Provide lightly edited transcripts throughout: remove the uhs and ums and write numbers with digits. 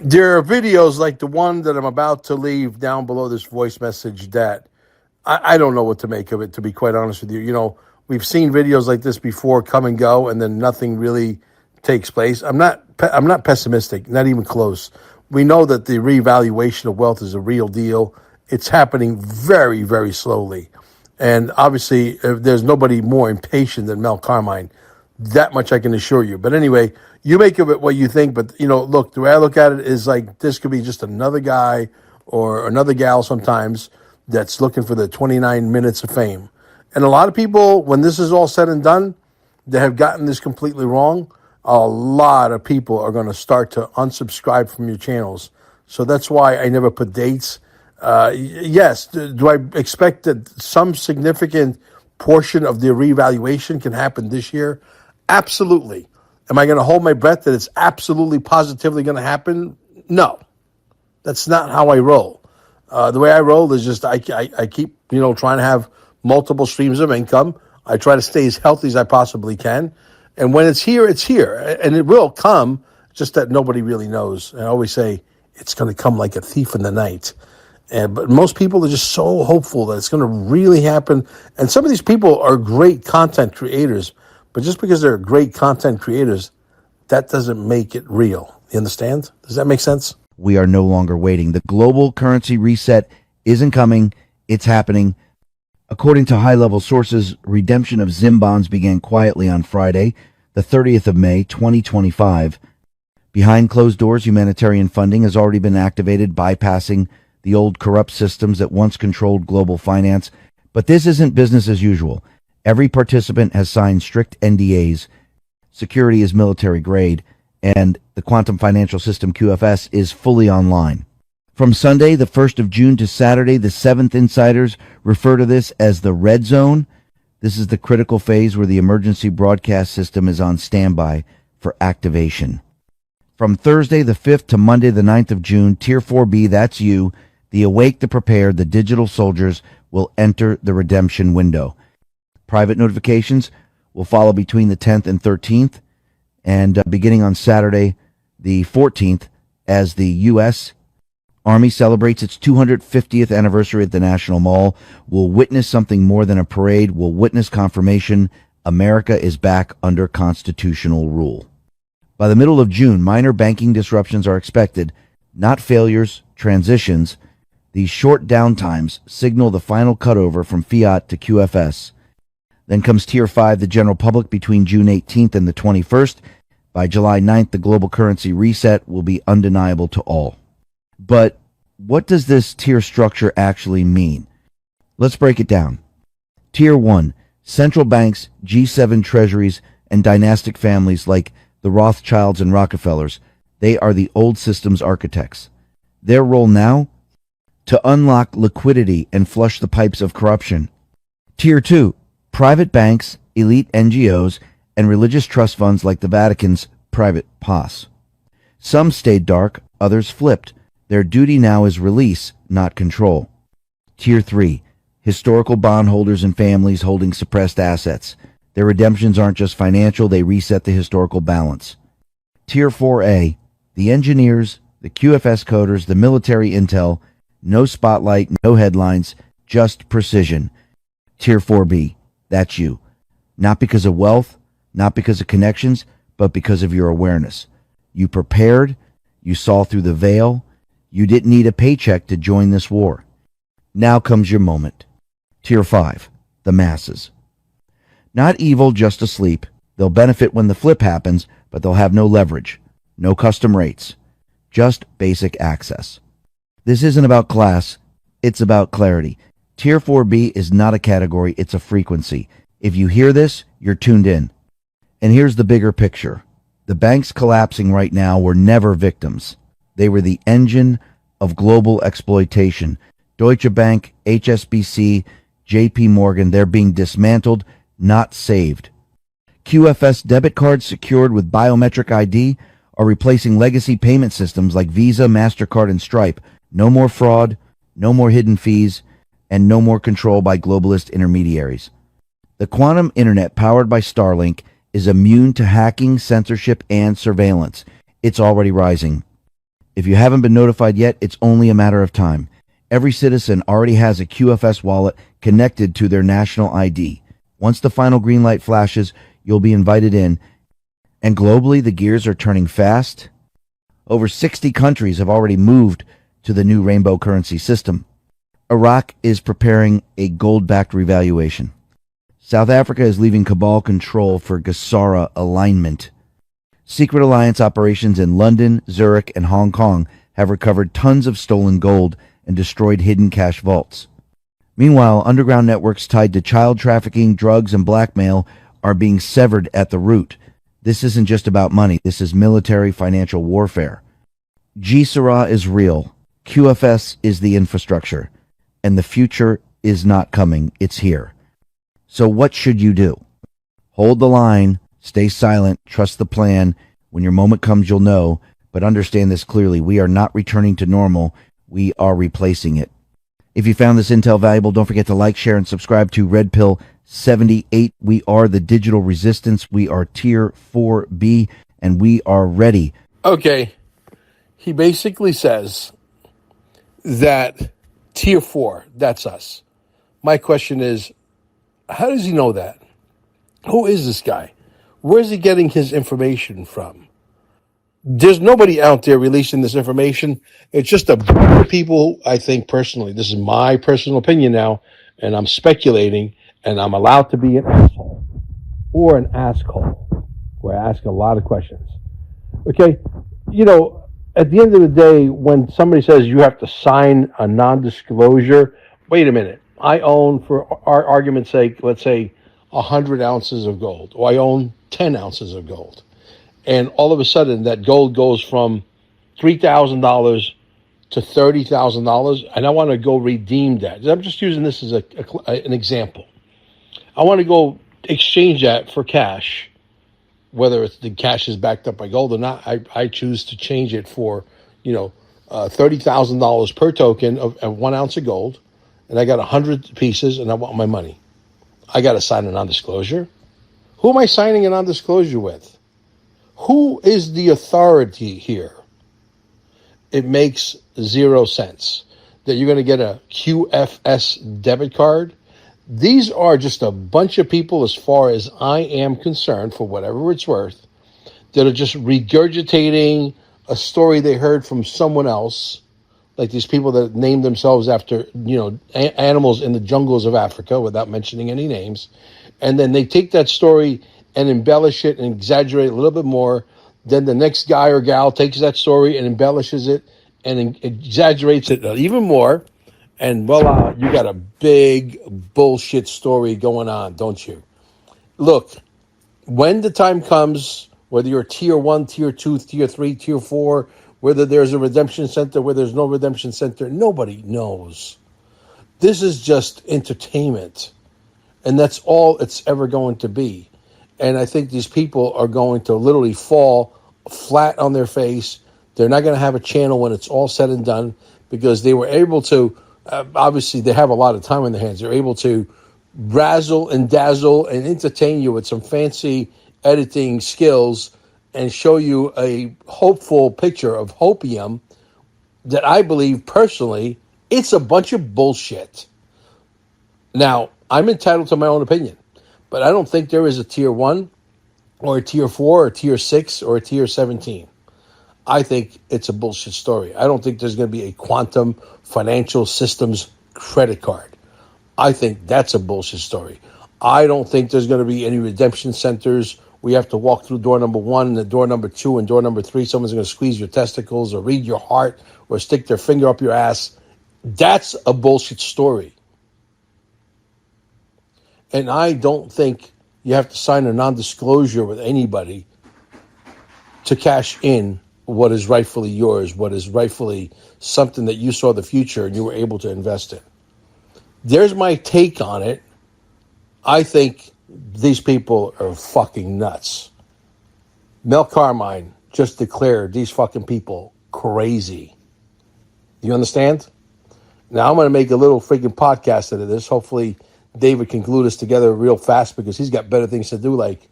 There are videos like the one that I'm about to leave down below this voice message that I don't know what to make of it, to be quite honest with you. We've seen videos like this before come and go, and then nothing really takes place. I'm not pessimistic, not even close. We know that the reevaluation of wealth is a real deal. It's happening very, very slowly. And obviously, there's nobody more impatient than Mel Carmine. That much I can assure you. But anyway, you make of it what you think. But, look, the way I look at it is like this could be just another guy or another gal sometimes that's looking for the 29 minutes of fame. And a lot of people, when this is all said and done, that have gotten this completely wrong, a lot of people are going to start to unsubscribe from your channels. So that's why I never put dates. Yes, do I expect that some significant portion of the reevaluation can happen this year? Absolutely. Am I going to hold my breath that it's absolutely positively going to happen? No, that's not how I roll. The way I roll is just I keep trying to have multiple streams of income. I try to stay as healthy as I possibly can, and when it's here, and it will come. Just that nobody really knows. And I always say it's going to come like a thief in the night. But most people are just so hopeful that it's going to really happen. And some of these people are great content creators, but just because they're great content creators, that doesn't make it real. You understand? Does that make sense? We are no longer waiting. The global currency reset isn't coming. It's happening. According to high-level sources, redemption of Zim bonds began quietly on Friday, the 30th of May, 2025. Behind closed doors, humanitarian funding has already been activated, bypassing the old corrupt systems that once controlled global finance. But this isn't business as usual. Every participant has signed strict NDAs. Security is military grade, and the quantum financial system QFS is fully online. From Sunday, the 1st of June to Saturday, the 7th insiders refer to this as the red zone. This is the critical phase where the emergency broadcast system is on standby for activation. From Thursday, the 5th to Monday, the 9th of June, Tier 4B, that's you, the awake, the prepared, the digital soldiers will enter the redemption window. Private notifications will follow between the 10th and 13th, and beginning on Saturday, the 14th, as the U.S. Army celebrates its 250th anniversary at the National Mall. We'll witness something more than a parade. We'll witness confirmation America is back under constitutional rule. By the middle of June, minor banking disruptions are expected, not failures, transitions. These short downtimes signal the final cutover from fiat to QFS. Then comes Tier 5, the general public, between June 18th and the 21st. By July 9th, the global currency reset will be undeniable to all. But what does this tier structure actually mean? Let's break it down. Tier 1, central banks, G7 treasuries, and dynastic families like the Rothschilds and Rockefellers. They are the old system's architects. Their role now? To unlock liquidity and flush the pipes of corruption. Tier 2, private banks, elite NGOs, and religious trust funds like the Vatican's private POS. Some stayed dark, others flipped. Their duty now is release, not control. Tier 3, historical bondholders and families holding suppressed assets. Their redemptions aren't just financial, they reset the historical balance. Tier 4A, the engineers, the QFS coders, the military intel. No spotlight, no headlines, just precision. Tier 4B, that's you. Not because of wealth, not because of connections, but because of your awareness. You prepared, you saw through the veil, you didn't need a paycheck to join this war. Now comes your moment. Tier 5, the masses. Not evil, just asleep. They'll benefit when the flip happens, but they'll have no leverage, no custom rates, just basic access. This isn't about class, it's about clarity. Tier 4B is not a category, it's a frequency. If you hear this, you're tuned in. And here's the bigger picture. The banks collapsing right now were never victims. They were the engine of global exploitation. Deutsche Bank, HSBC, JP Morgan, they're being dismantled, not saved. QFS debit cards secured with biometric ID are replacing legacy payment systems like Visa, MasterCard, and Stripe. No more fraud, no more hidden fees, and no more control by globalist intermediaries. The quantum internet powered by Starlink is immune to hacking, censorship, and surveillance. It's already rising. If you haven't been notified yet, it's only a matter of time. Every citizen already has a QFS wallet connected to their national ID. Once the final green light flashes, you'll be invited in. And globally, the gears are turning fast. Over 60 countries have already moved to the new rainbow currency system. Iraq is preparing a gold-backed revaluation. South Africa is leaving cabal control for Gassara alignment. Secret alliance operations in London, Zurich, and Hong Kong have recovered tons of stolen gold and destroyed hidden cash vaults. Meanwhile, underground networks tied to child trafficking, drugs, and blackmail are being severed at the root. This isn't just about money. This is military financial warfare. GSRA is real. QFS is the infrastructure. And the future is not coming. It's here. So what should you do? Hold the line. Stay silent. Trust the plan. When your moment comes, you'll know. But understand this clearly. We are not returning to normal. We are replacing it. If you found this intel valuable, don't forget to like, share, and subscribe to Red Pill 78. We are the digital resistance. We are Tier 4B, and we are ready. Okay. He basically says that Tier 4, that's us. My question is, how does he know that? Who is this guy? Where's he getting his information from? There's nobody out there releasing this information. It's just a bunch of people, I think personally, this is my personal opinion now, and I'm speculating, and I'm allowed to be an asshole or an asshole where I ask a lot of questions. Okay? You know, at the end of the day, when somebody says you have to sign a non-disclosure, wait a minute. I own, for our argument's sake, let's say 100 ounces of gold, or I own 10 ounces of gold. And all of a sudden, that gold goes from $3,000 to $30,000, and I want to go redeem that. I'm just using this as an example. I want to go exchange that for cash, whether it's the cash is backed up by gold or not. I choose to change it for, $30,000 per token of 1 ounce of gold, and I got 100 pieces, and I want my money. I got to sign a non-disclosure. Who am I signing a non-disclosure with? Who is the authority here? It makes zero sense that you're going to get a QFS debit card. These are just a bunch of people, as far as I am concerned, for whatever it's worth, that are just regurgitating a story they heard from someone else, like these people that name themselves after, animals in the jungles of Africa, without mentioning any names. And then they take that story and embellish it and exaggerate it a little bit more. Then the next guy or gal takes that story and embellishes it and exaggerates it even more. And voila, you got a big bullshit story going on, don't you? Look, when the time comes, whether you're Tier 1, Tier 2, Tier 3, Tier 4, whether there's a redemption center, whether there's no redemption center, nobody knows. This is just entertainment. And that's all it's ever going to be. And I think these people are going to literally fall flat on their face. They're not going to have a channel when it's all said and done, because they were able to, obviously they have a lot of time on their hands. They're able to razzle and dazzle and entertain you with some fancy editing skills and show you a hopeful picture of hopium that I believe personally, it's a bunch of bullshit. Now, I'm entitled to my own opinion, but I don't think there is a Tier 1 or a Tier 4 or a Tier 6 or a Tier 17. I think it's a bullshit story. I don't think there's going to be a quantum financial systems credit card. I think that's a bullshit story. I don't think there's going to be any redemption centers. We have to walk through door number 1 and door number 2 and door number 3. Someone's going to squeeze your testicles or read your heart or stick their finger up your ass. That's a bullshit story. And I don't think you have to sign a non-disclosure with anybody to cash in what is rightfully yours, what is rightfully something that you saw the future and you were able to invest in. There's my take on it. I think these people are fucking nuts. Mel Carmine just declared these fucking people crazy. You understand? Now I'm going to make a little freaking podcast out of this. Hopefully David can glue this together real fast, because he's got better things to do, like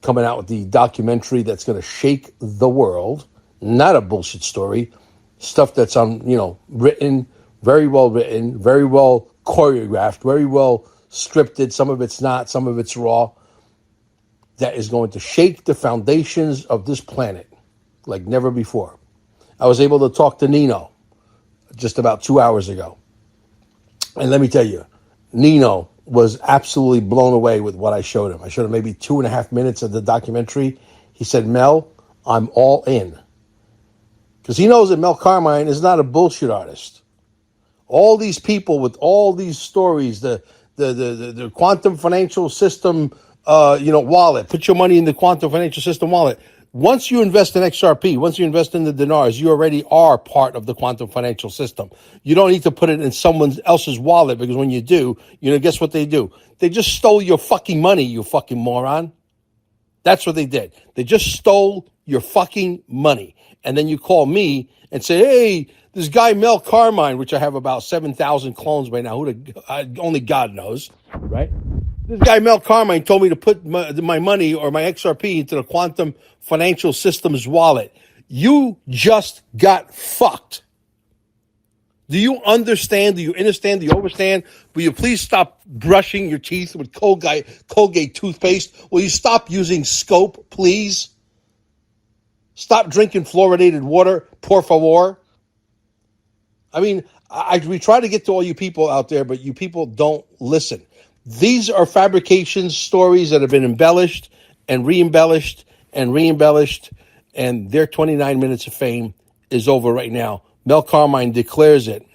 coming out with the documentary that's going to shake the world. Not a bullshit story. stuff that's written, very well written, very well choreographed, very well scripted. Some of it's not, some of it's raw. That is going to shake the foundations of this planet like never before. I was able to talk to Nino just about 2 hours ago. And let me tell you, Nino was absolutely blown away with what I showed him. I showed him maybe 2.5 minutes of the documentary. He said, Mel, I'm all in. Because he knows that Mel Carmine is not a bullshit artist. All these people with all these stories, the quantum financial system wallet, put your money in the quantum financial system wallet. Once you invest in XRP, once you invest in the dinars, you already are part of the quantum financial system. You don't need to put it in someone else's wallet, because when you do, guess what they do? They just stole your fucking money, you fucking moron. That's what they did. They just stole your fucking money. And then you call me and say, hey, this guy Mel Carmine, which I have about 7,000 clones by now, only God knows, right? This guy Mel Carmine told me to put my money or my XRP into the quantum financial systems wallet. You just got fucked. Do you understand? Do you understand? Do you understand? Will you please stop brushing your teeth with Colgate toothpaste? Will you stop using Scope, please? Stop drinking fluoridated water, por favor. I mean, we try to get to all you people out there, but you people don't listen. These are fabrication stories that have been embellished and re-embellished and re-embellished, and their 29 minutes of fame is over right now. Mel Carmine declares it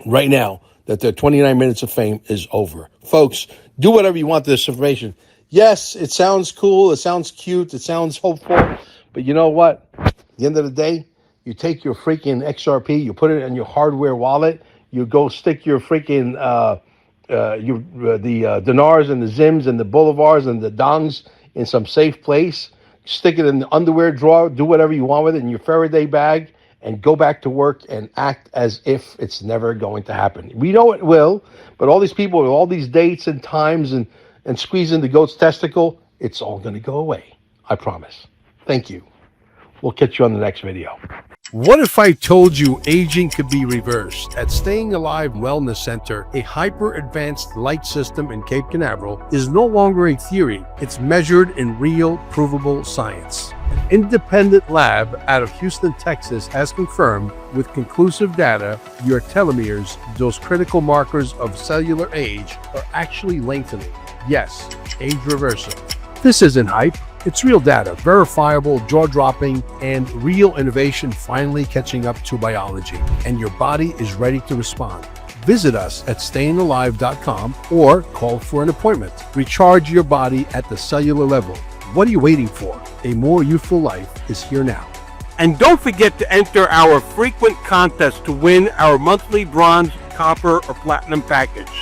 right now that their 29 minutes of fame is over. Folks, do whatever you want with this information. Yes, it sounds cool, it sounds cute, it sounds hopeful, but you know what? At the end of the day, you take your freaking XRP, you put it in your hardware wallet, you go stick your freaking the dinars and the zims and the bolivars and the dongs in some safe place, stick it in the underwear drawer, do whatever you want with it in your Faraday bag, and go back to work and act as if it's never going to happen. We know it will, but all these people with all these dates and times and squeezing the goat's testicle, it's all going to go away. I promise. Thank you. We'll catch you on the next video. What if I told you aging could be reversed? At Staying Alive Wellness Center, a hyper-advanced light system in Cape Canaveral is no longer a theory. It's measured in real, provable science. An independent lab out of Houston, Texas has confirmed with conclusive data your telomeres, those critical markers of cellular age, are actually lengthening. Yes, age reversal. This isn't hype. It's real data, verifiable, jaw-dropping, and real innovation finally catching up to biology. And your body is ready to respond. Visit us at stayingalive.com or call for an appointment. Recharge your body at the cellular level. What are you waiting for? A more youthful life is here now. And don't forget to enter our frequent contest to win our monthly bronze, copper, or platinum package.